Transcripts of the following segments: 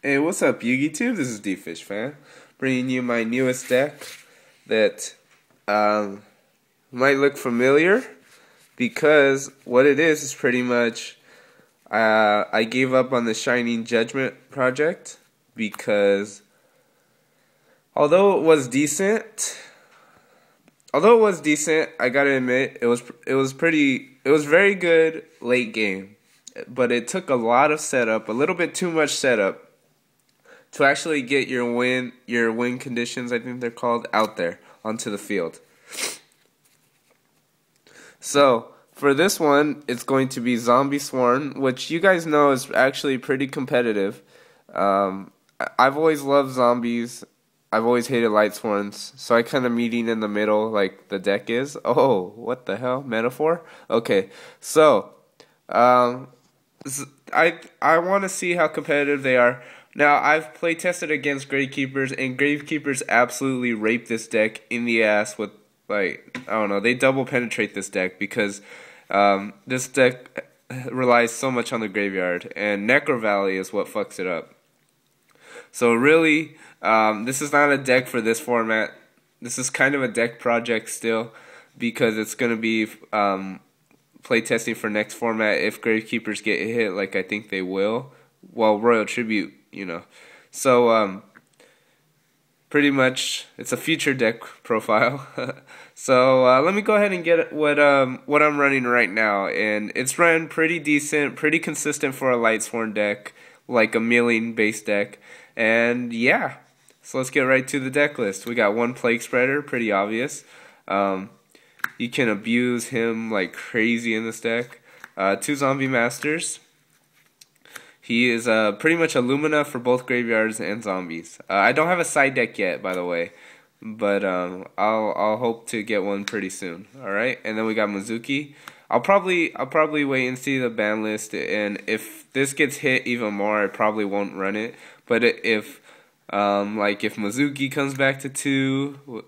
Hey, what's up, YouTube? This is DFishFan, bringing you my newest deck that might look familiar because what it is pretty much I gave up on the Shining Judgment project because although it was decent, I gotta admit it was very good late game, but it took a lot of setup, a little bit too much setup to actually get your win conditions, I think they're called, out there onto the field. So for this one, it's going to be ZombieSworn, which you guys know is actually pretty competitive. I've always loved zombies. I've always hated Lightsworns, so I kind of meeting in the middle like the deck is. Oh, what the hell? Metaphor? Okay, so I want to see how competitive they are. Now, I've play tested against Gravekeepers, and Gravekeepers absolutely rape this deck in the ass with, like, I don't know, they double penetrate this deck because this deck relies so much on the graveyard, and Necro Valley is what fucks it up. So really, this is not a deck for this format. This is kind of a deck project still, because it's going to be play testing for next format if Gravekeepers get hit like I think they will. Well, Royal Tribute, you know. So, pretty much, it's a future deck profile. So, let me go ahead and get what I'm running right now. And it's run pretty decent, pretty consistent for a Lightsworn deck, like a milling base deck. And, yeah. So, let's get right to the deck list. We got one Plague Spreader, pretty obvious. You can abuse him like crazy in this deck. Two Zombie Masters. He is pretty much a Lumina for both graveyards and zombies. I don't have a side deck yet, by the way, but I'll hope to get one pretty soon. All right, and then we got Mizuki. I'll probably wait and see the ban list, and if this gets hit even more, I probably won't run it. But if Mizuki comes back to 2,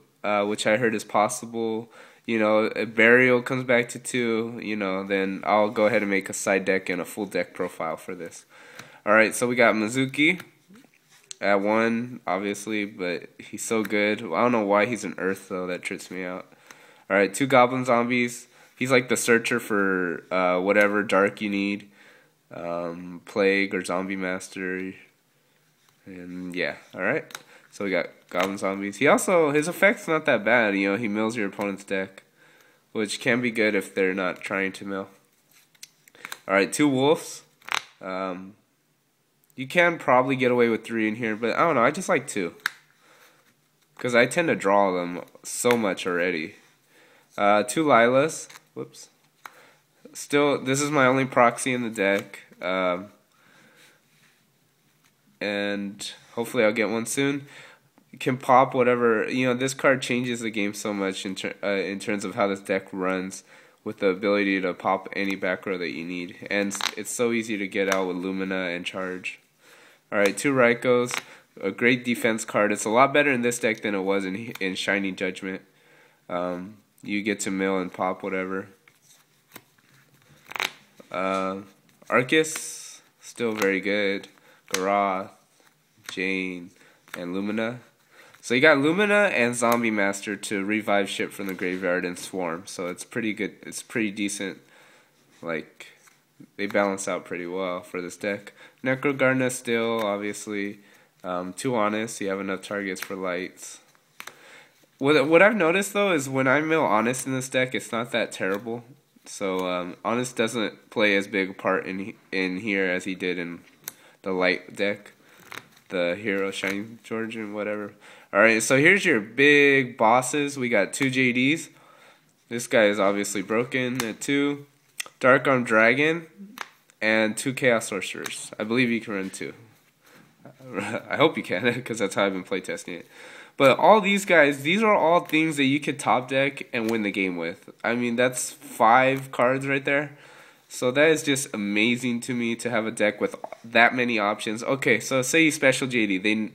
which I heard is possible, you know, a Burial comes back to 2, you know, then I'll go ahead and make a side deck and a full deck profile for this. Alright, so we got Mizuki at 1, obviously, but he's so good. I don't know why he's an Earth, though. That trips me out. Alright, 2 Goblin Zombies. He's like the searcher for whatever dark you need. Plague or Zombie Master. And yeah, alright. So we got Goblin Zombies. His effect's not that bad, you know, he mills your opponent's deck, which can be good if they're not trying to mill. Alright, 2 Wolves. You can probably get away with 3 in here, but I don't know, I just like 2. Because I tend to draw them so much already. 2 Lilas. Whoops. Still, this is my only proxy in the deck. And hopefully I'll get one soon. You can pop whatever, you know, this card changes the game so much in terms of how this deck runs, with the ability to pop any back row that you need. And it's so easy to get out with Lumina and Charge. Alright, 2 Raikos, a great defense card. It's a lot better in this deck than it was in Shining Judgment. You get to mill and pop whatever. Arcus, still very good. Garoth, Jane, and Lumina. So you got Lumina and Zombie Master to revive shit from the graveyard and Swarm. So it's pretty good. It's pretty decent. Like, they balance out pretty well for this deck. Necro Gardener still, obviously. 2 Honest. You have enough targets for lights. What I've noticed, though, is when I mill Honest in this deck, it's not that terrible. So Honest doesn't play as big a part in here as he did in the light deck. The Hero, Shining George, and whatever. Alright, so here's your big bosses. We got 2 JDs. This guy is obviously broken at 2. Dark Arm Dragon, and 2 Chaos Sorcerers. I believe you can run 2. I hope you can, because that's how I've been playtesting it. But all these guys, these are all things that you could top deck and win the game with. I mean, that's 5 cards right there. So that is just amazing to me to have a deck with that many options. Okay, so say you special JD,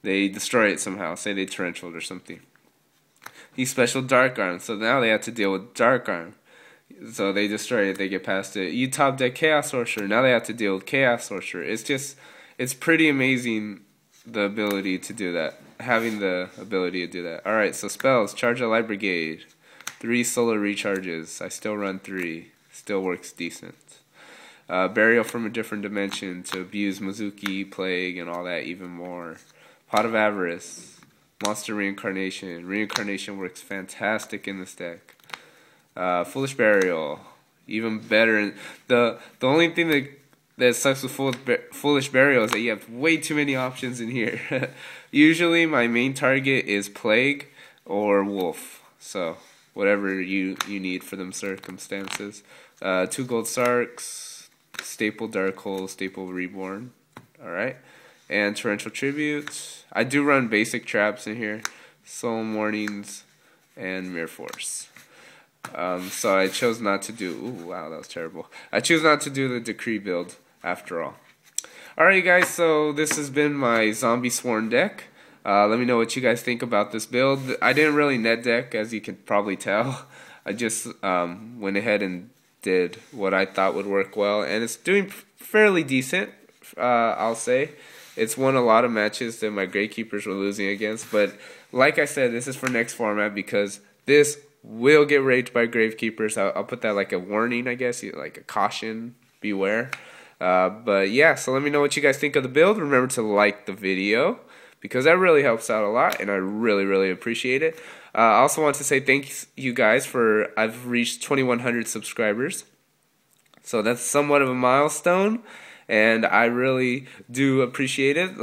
they destroy it somehow. Say they torrential or something. He special Dark Arm, so now they have to deal with Dark Arm. So they destroy it, they get past it. You top deck Chaos Sorcerer, now they have to deal with Chaos Sorcerer. it's pretty amazing the ability to do that. Having the ability to do that. Alright, so spells. Charge a Light Brigade. 3 solar recharges. I still run 3. Still works decent. Burial from a different dimension to abuse Mizuki, Plague, and all that even more. Pot of Avarice. Monster Reincarnation. Reincarnation works fantastic in this deck. Foolish Burial. Even better. The only thing that sucks with Foolish Burial is that you have way too many options in here. Usually my main target is Plague or Wolf. So whatever you need for them circumstances. 2 Gold Sarks. Staple Dark Hole, Staple Reborn. Alright. And Torrential Tribute. I do run basic traps in here. Solemn Warnings and Mirror Force. So I chose not to do... Ooh, wow, that was terrible. I choose not to do the Decree build after all. Alright guys, so this has been my ZombieSworn deck. Let me know what you guys think about this build. I didn't really net deck, as you can probably tell. I just went ahead and did what I thought would work well, and it's doing fairly decent, I'll say. It's won a lot of matches that my Gravekeepers were losing against, but like I said, this is for next format because this will get raped by Gravekeepers. I'll put that like a warning, I guess, like a caution, beware. But yeah, so let me know what you guys think of the build. Remember to like the video because that really helps out a lot, and I really appreciate it. I also want to say thank you guys for, I've reached 2,100 subscribers. So that's somewhat of a milestone, and I really do appreciate it.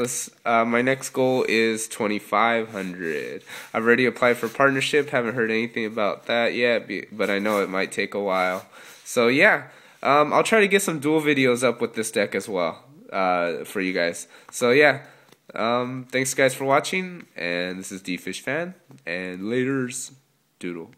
My next goal is 2,500. I've already applied for partnership, haven't heard anything about that yet, but I know it might take a while. So yeah, I'll try to get some dual videos up with this deck as well for you guys. So yeah. Thanks guys for watching, and this is DFishFan, and laters, doodle.